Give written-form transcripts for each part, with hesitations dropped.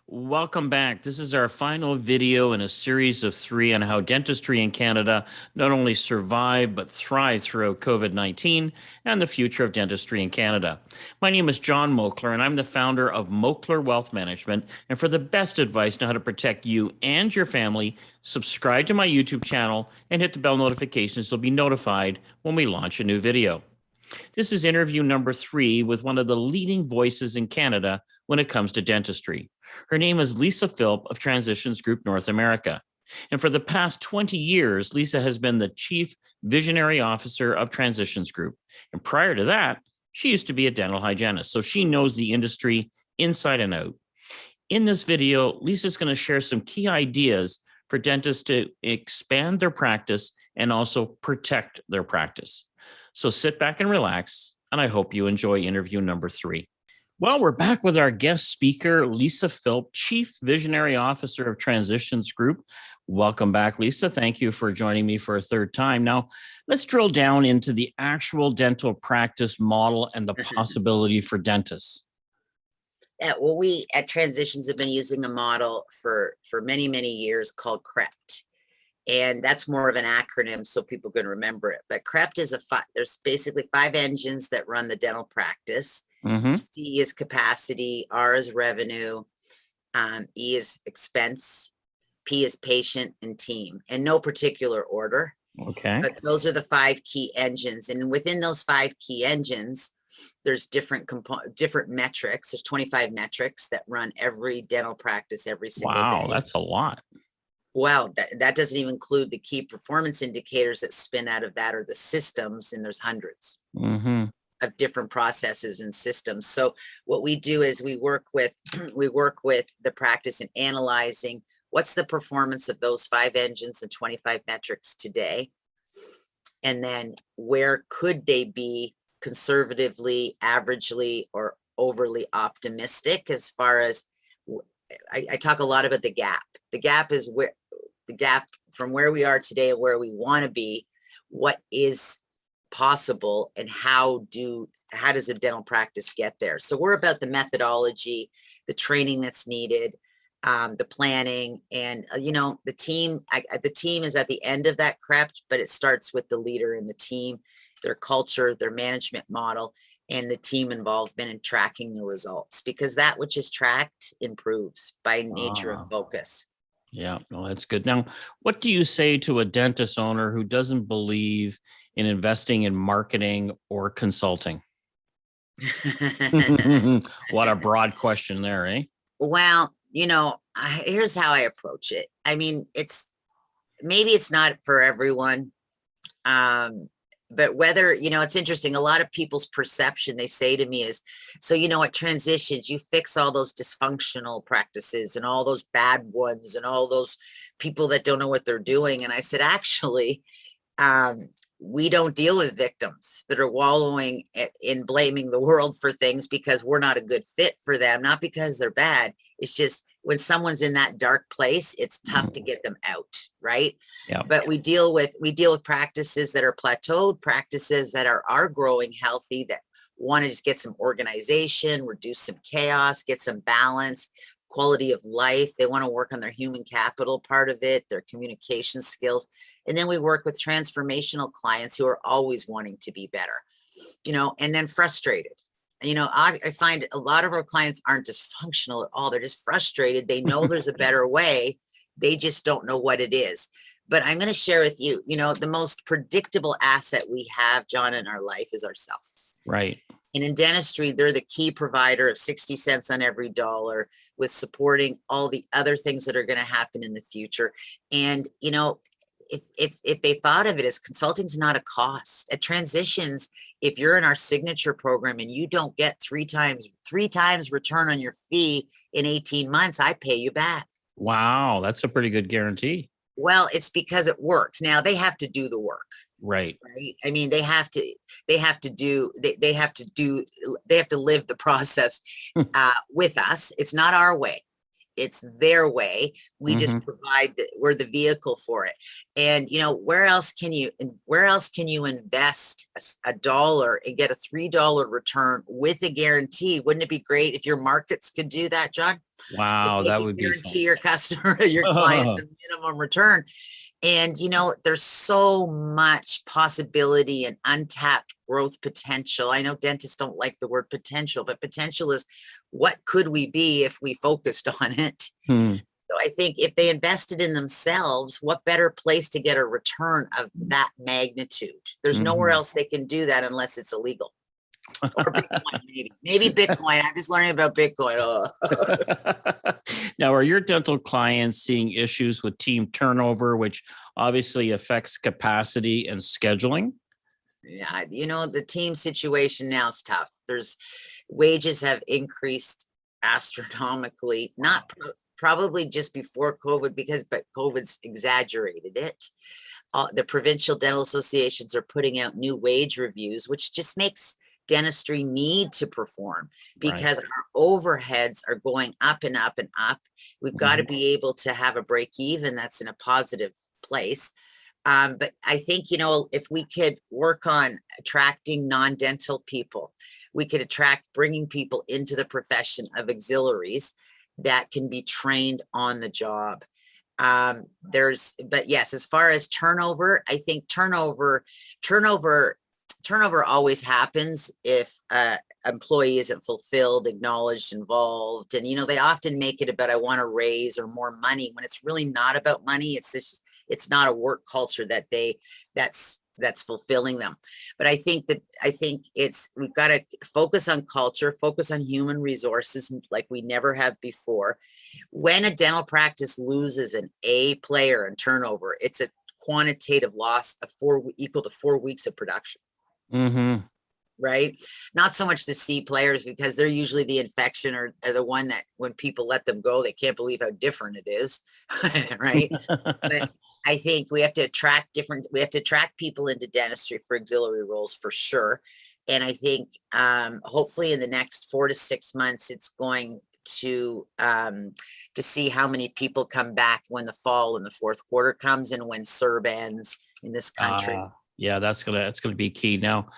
Welcome back. This is our final video in a series of 3 on how dentistry in Canada not only survived but thrived throughout COVID-19 and the future of dentistry in Canada. My name is John Moakler, and I'm the founder of Moakler Wealth Management. And for the best advice on how to protect you and your family, subscribe to my YouTube channel and hit the bell notifications so you'll be notified when we launch a new video. This is interview number 3 with one of the leading voices in Canada when it comes to dentistry. Her name is Lisa Philp of Transitions Group North America. And for the past 20 years, Lisa has been the Chief Visionary Officer of Transitions Group. And prior to that, she used to be a dental hygienist, so she knows the industry inside and out. In this video, Lisa's going to share some key ideas for dentists to expand their practice and also protect their practice. So sit back and relax, and I hope you enjoy interview number 3. Well, we're back with our guest speaker, Lisa Philp, Chief Visionary Officer of Transitions Group. Welcome back, Lisa. Thank you for joining me for a third time. Now, let's drill down into the actual dental practice model and the possibility for dentists. Well, we at Transitions have been using a model for many, many years called CREPT. And that's more of an acronym so people can remember it. But CREPT is there's basically 5 engines that run the dental practice. C is capacity, R is revenue, E is expense, P is patient, and team, in no particular order. Okay. But those are the 5 key engines. And within those 5 key engines, there's different metrics. There's 25 metrics that run every dental practice every single day. Wow, that's a lot. Well, that doesn't even include the key performance indicators that spin out of that, or the systems, and there's hundreds of different processes and systems. So what we do is we work with the practice in analyzing what's the performance of those 5 engines and 25 metrics today, and then where could they be conservatively, averagely, or overly optimistic. As far as I talk a lot about the gap. The gap is the gap from where we are today and where we want to be, what is possible, and how does a dental practice get there. So we're about the methodology, the training that's needed, the planning, and the team. The team is at the end of that CREPT, but it starts with the leader and the team, their culture, their management model, and the team involvement in tracking the results, because that which is tracked improves by nature of focus. Yeah, well, that's good. Now, what do you say to a dentist owner who doesn't believe in investing in marketing or consulting? What a broad question there, eh? Well, here's how I approach it. I mean, maybe it's not for everyone. But whether, it's interesting, a lot of people's perception, they say to me is, so, at Transitions, you fix all those dysfunctional practices and all those bad ones and all those people that don't know what they're doing. And I said, actually, we don't deal with victims that are wallowing in blaming the world for things because we're not a good fit for them, not because they're bad. It's just when someone's in that dark place, it's tough to get them out, right? Yeah. But we deal with practices that are plateaued, practices that are growing healthy, that want to just get some organization, reduce some chaos, get some balance, quality of life. They want to work on their human capital part of it, their communication skills. And then we work with transformational clients who are always wanting to be better, and then frustrated. I find a lot of our clients aren't dysfunctional at all. They're just frustrated. They know there's a better way. They just don't know what it is. But I'm going to share with you, the most predictable asset we have, John, in our life is ourselves. Right. And in dentistry, they're the key provider of 60 cents on every dollar, with supporting all the other things that are going to happen in the future. And, if they thought of it as consulting's not a cost at Transitions, if you're in our signature program and you don't get three times return on your fee in 18 months, I pay you back. Wow, that's a pretty good guarantee. Well, it's because it works. Now they have to do the work. Right. I mean, they have to live the process with us. It's not our way. it's their way. We just provide we're the vehicle for it. And where else can you invest a dollar and get a $3 return with a guarantee? Wouldn't it be great if your markets could do that, John? Wow, If they that could would be guarantee fun. your customer, your clients, a minimum return. And there's so much possibility and untapped growth potential. I know dentists don't like the word potential, but potential is what could we be if we focused on it. So I think if they invested in themselves, what better place to get a return of that magnitude? There's nowhere else they can do that unless it's illegal. Or Bitcoin, maybe Bitcoin. I'm just learning about Bitcoin. Oh. Now, are your dental clients seeing issues with team turnover, which obviously affects capacity and scheduling? Yeah, the team situation now is tough. Wages have increased astronomically, not probably just before COVID, but COVID's exaggerated it. The provincial dental associations are putting out new wage reviews, which just makes dentistry need to perform because our overheads are going up and up and up. We've got to be able to have a break even that's in a positive place. But I think, if we could work on attracting non-dental people, we could bringing people into the profession of auxiliaries that can be trained on the job. But yes, as far as turnover, I think turnover always happens if employee isn't fulfilled, acknowledged, involved. And, they often make it about, I want to raise or more money, when it's really not about money. It's not a work culture that's fulfilling them. But I think we've got to focus on culture, focus on human resources like we never have before. When a dental practice loses an A player in turnover, it's a quantitative loss of equal to 4 weeks of production. Right? Not so much the C players, because they're usually the infection or the one that when people let them go, they can't believe how different it is. Right? But I think we have to attract people into dentistry for auxiliary roles for sure. And I think hopefully in the next 4 to 6 months, it's going to see how many people come back when the fall and the fourth quarter comes and when CERB ends in this country. Yeah, that's gonna be key. Now,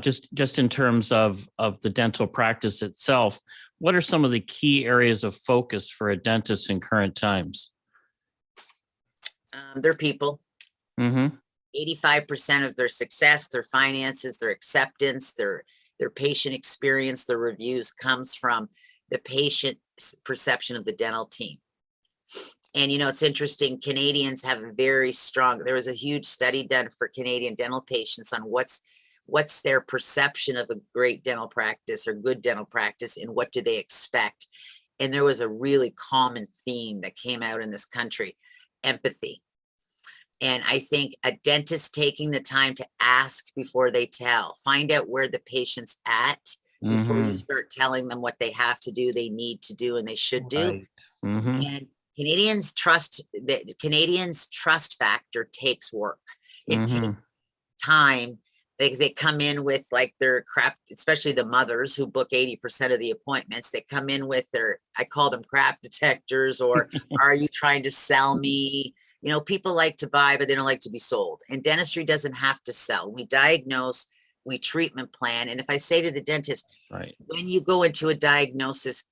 just in terms of the dental practice itself, what are some of the key areas of focus for a dentist in current times? Their people. 85% of their success, their finances, their acceptance, their patient experience, their reviews comes from the patient's perception of the dental team. And it's interesting, Canadians have a very strong, there was a huge study done for Canadian dental patients on what's their perception of a great dental practice or good dental practice, and what do they expect. And there was a really common theme that came out in this country: empathy. And I think a dentist taking the time to ask before they tell, find out where the patient's at before you start telling them what they have to do, they need to do, and they should do. And Canadians trust factor takes work. It takes time. They come in with like their crap, especially the mothers who book 80% of the appointments. They come in with I call them crap detectors, or are you trying to sell me? People like to buy, but they don't like to be sold. And dentistry doesn't have to sell. We diagnose, we treatment plan. And if I say to the dentist, when you go into a diagnosis,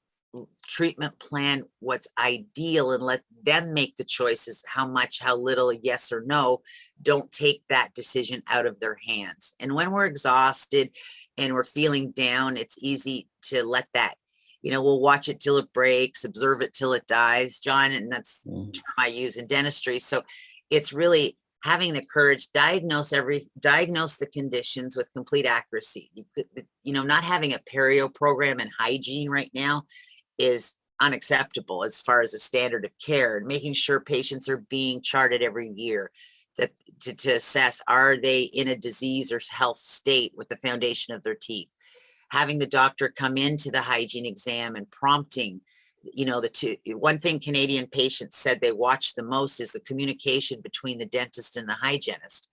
treatment plan what's ideal and let them make the choices, how much, how little, yes or no. Don't take that decision out of their hands. And when we're exhausted and we're feeling down, it's easy to let that, we'll watch it till it breaks, observe it till it dies, John, and that's the term I use in dentistry. So it's really having the courage, diagnose the conditions with complete accuracy. Not having a perio program in hygiene right now is unacceptable as far as a standard of care, and making sure patients are being charted every year to assess, are they in a disease or health state with the foundation of their teeth. Having the doctor come into the hygiene exam and prompting, one thing Canadian patients said they watch the most is the communication between the dentist and the hygienist.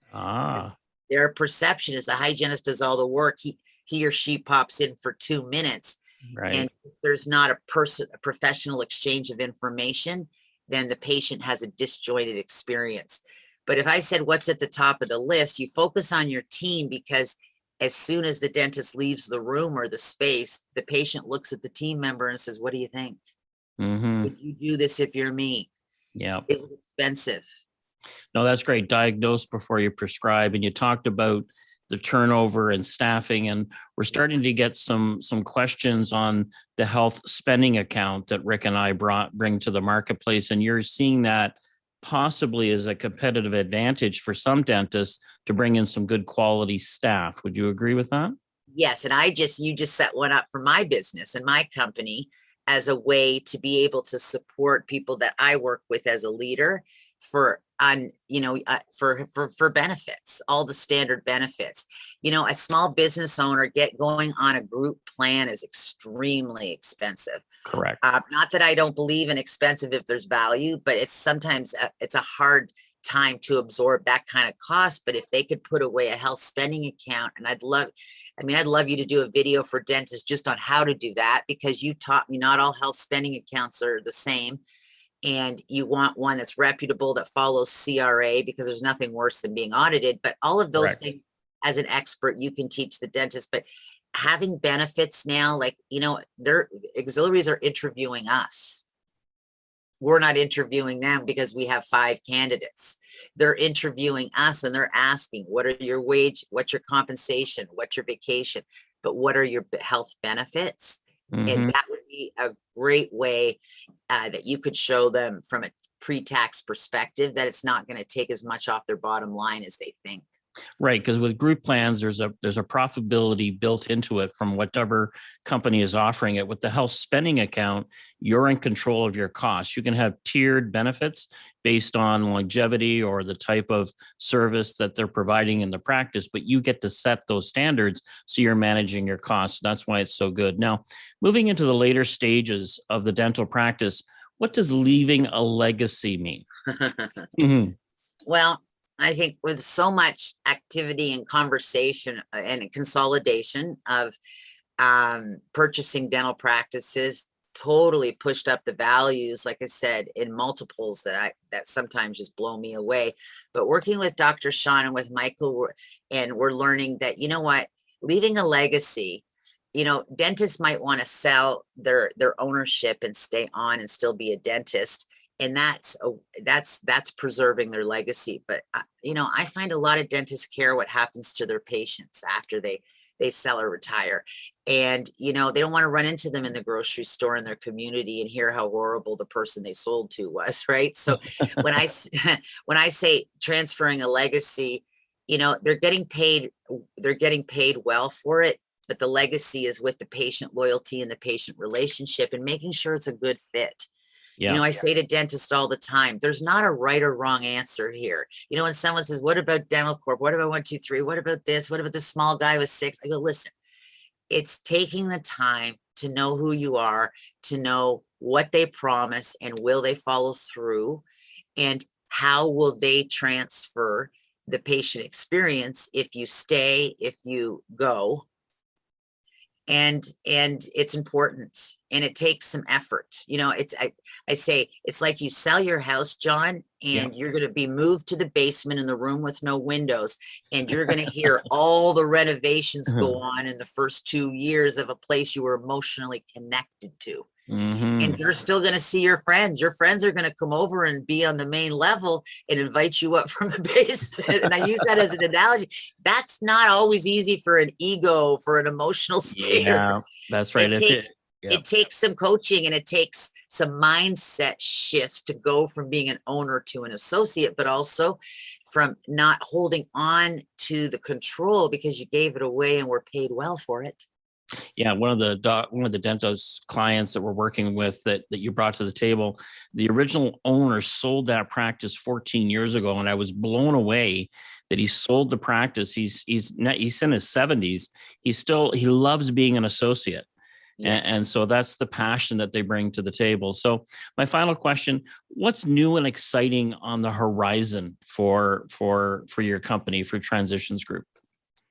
Their perception is the hygienist does all the work. He or she pops in for 2 minutes. Right. And if there's not a professional exchange of information, then the patient has a disjointed experience. But if I said, what's at the top of the list, you focus on your team, because as soon as the dentist leaves the room or the space, the patient looks at the team member and says, what do you think? Would you do this if you're me? Yeah. Is it expensive? No, that's great. Diagnose before you prescribe. And you talked about the turnover and staffing, and we're starting to get some questions on the health spending account that Rick and I bring to the marketplace. And you're seeing that possibly as a competitive advantage for some dentists to bring in some good quality staff. Would you agree with that? Yes, and you just set one up for my business and my company as a way to be able to support people that I work with as a leader for benefits, all the standard benefits. A small business owner going on a group plan is extremely expensive. Correct. Not that I don't believe in expensive if there's value, but it's sometimes it's a hard time to absorb that kind of cost. But if they could put away a health spending account, and I'd love you to do a video for dentists just on how to do that, because you taught me not all health spending accounts are the same. And you want one that's reputable, that follows CRA, because there's nothing worse than being audited. But all of those Correct. things, as an expert, you can teach the dentist. But having benefits now, like, their auxiliaries are interviewing us. We're not interviewing them because we have 5 candidates. They're interviewing us, and they're asking, what are your wage? What's your compensation? What's your vacation? But what are your health benefits? And that would be a great way that you could show them from a pre-tax perspective that it's not going to take as much off their bottom line as they think. Right, because with group plans, there's a profitability built into it from whatever company is offering it. With the health spending account, you're in control of your costs. You can have tiered benefits based on longevity or the type of service that they're providing in the practice, but you get to set those standards, so you're managing your costs. That's why it's so good. Now, moving into the later stages of the dental practice, what does leaving a legacy mean? Well, I think with so much activity and conversation and consolidation of purchasing dental practices, totally pushed up the values, like I said, in multiples that sometimes just blow me away. But working with Dr. Sean and with Michael, we're learning that, leaving a legacy, dentists might want to sell their ownership and stay on and still be a dentist. And that's preserving their legacy. But I find a lot of dentists care what happens to their patients after they sell or retire. And they don't want to run into them in the grocery store in their community and hear how horrible the person they sold to was, right? So when I say transferring a legacy, they're getting paid well for it, but the legacy is with the patient loyalty and the patient relationship and making sure it's a good fit. Yeah. I say to dentists all the time, there's not a right or wrong answer here. When someone says, what about Dental Corp? What about 123? What about this? What about the small guy with 6? I go, listen, it's taking the time to know who you are, to know what they promise and will they follow through, and how will they transfer the patient experience if you stay, if you go. And it's important, and it takes some effort. I say it's like you sell your house, John, and you're going to be moved to the basement in the room with no windows, and you're going to hear all the renovations go on in the first 2 years of a place you were emotionally connected to. And you're still going to see your friends. Your friends are going to come over and be on the main level and invite you up from the basement. And I use that as an analogy. That's not always easy for an ego, for an emotional state. Yeah, that's right. It takes some coaching, and it takes some mindset shifts to go from being an owner to an associate, but also from not holding on to the control because you gave it away and were paid well for it. Yeah, one of the dentist clients that we're working with that you brought to the table, the original owner sold that practice 14 years ago, and I was blown away that he sold the practice. He's in his 70s. He loves being an associate. Yes. And so that's the passion that they bring to the table. So my final question, what's new and exciting on the horizon for your company, for Transitions Group?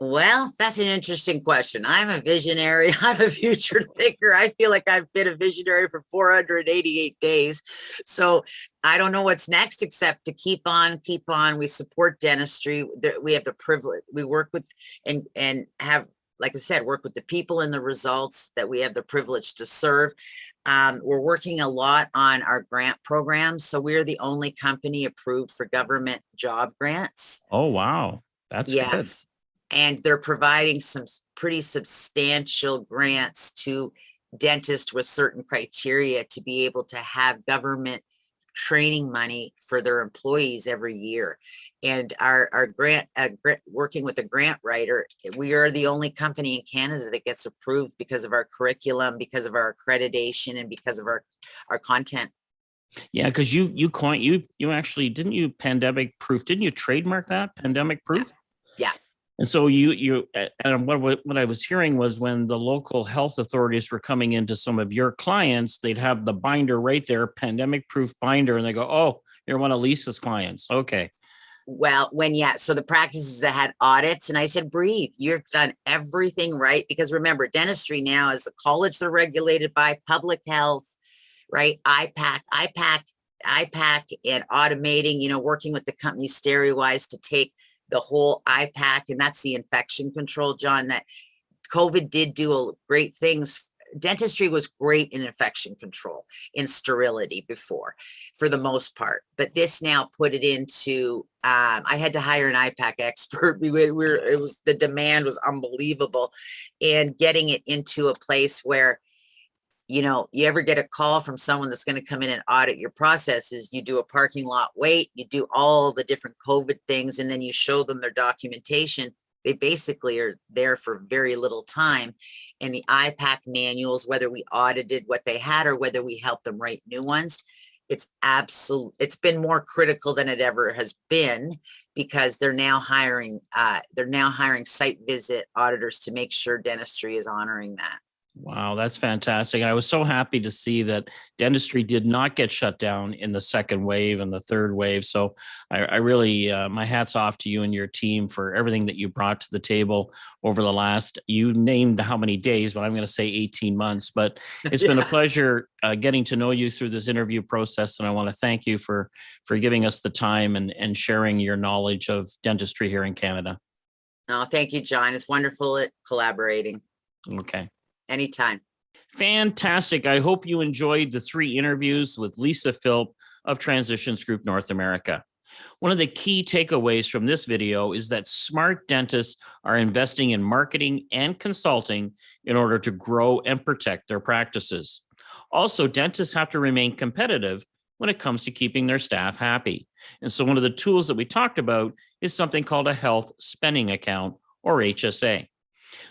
Well, that's an interesting question. I'm a visionary. I'm a future thinker. I feel like I've been a visionary for 488 days. So I don't know what's next except to keep on, keep on. We support dentistry. We have the privilege. We work with and have, like I said, work with the people and the results that we have the privilege to serve. We're working a lot on our grant programs. So we're the only company approved for government job grants. Oh, wow. That's good. Yes. And they're providing some pretty substantial grants to dentists with certain criteria to be able to have government training money for their employees every year. And our grant, working with a grant writer, we are the only company in Canada that gets approved because of our curriculum, because of our accreditation, and because of our content. Yeah, because you actually didn't you pandemic proof, didn't you trademark that pandemic proof? Yeah. And so and what I was hearing was when the local health authorities were coming into some of your clients, they'd have the binder right there, pandemic proof binder, and they go, "Oh, you're one of Lisa's clients." Okay. Well, so the practices that had audits, and I said, breathe, you've done everything right. Because remember, dentistry now is the college they're regulated by, public health, right? IPAC and automating, working with the company SteriWise to take the whole IPAC, and that's the infection control, John, that COVID did do great things. Dentistry was great in infection control, in sterility before, for the most part. But this now put it into, I had to hire an IPAC expert. The demand was unbelievable. And getting it into a place where, you ever get a call from someone that's going to come in and audit your processes, you do a parking lot wait, you do all the different COVID things, and then you show them their documentation. They basically are there for very little time. And the IPAC manuals, whether we audited what they had or whether we helped them write new ones, it's been more critical than it ever has been, because they're now hiring site visit auditors to make sure dentistry is honoring that. Wow, that's fantastic. I was so happy to see that dentistry did not get shut down in the second wave and the third wave. So I really, my hat's off to you and your team for everything that you brought to the table over the last, you named how many days, but I'm going to say 18 months. But it's been a pleasure getting to know you through this interview process. And I want to thank you for giving us the time and sharing your knowledge of dentistry here in Canada. No, thank you, John. It's wonderful at collaborating. Okay. Anytime. Fantastic. I hope you enjoyed the 3 interviews with Lisa Philp of Transitions Group North America. One of the key takeaways from this video is that smart dentists are investing in marketing and consulting in order to grow and protect their practices. Also, dentists have to remain competitive when it comes to keeping their staff happy. And so one of the tools that we talked about is something called a health spending account, or HSA.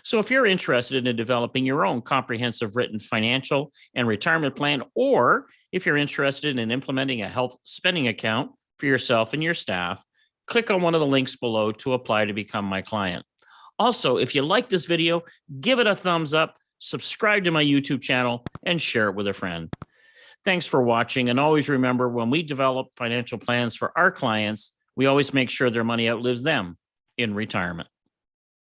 So if you're interested in developing your own comprehensive written financial and retirement plan, or if you're interested in implementing a health spending account for yourself and your staff, click on one of the links below to apply to become my client. Also, if you like this video, give it a thumbs up, subscribe to my YouTube channel, and share it with a friend. Thanks for watching. And always remember, when we develop financial plans for our clients, we always make sure their money outlives them in retirement.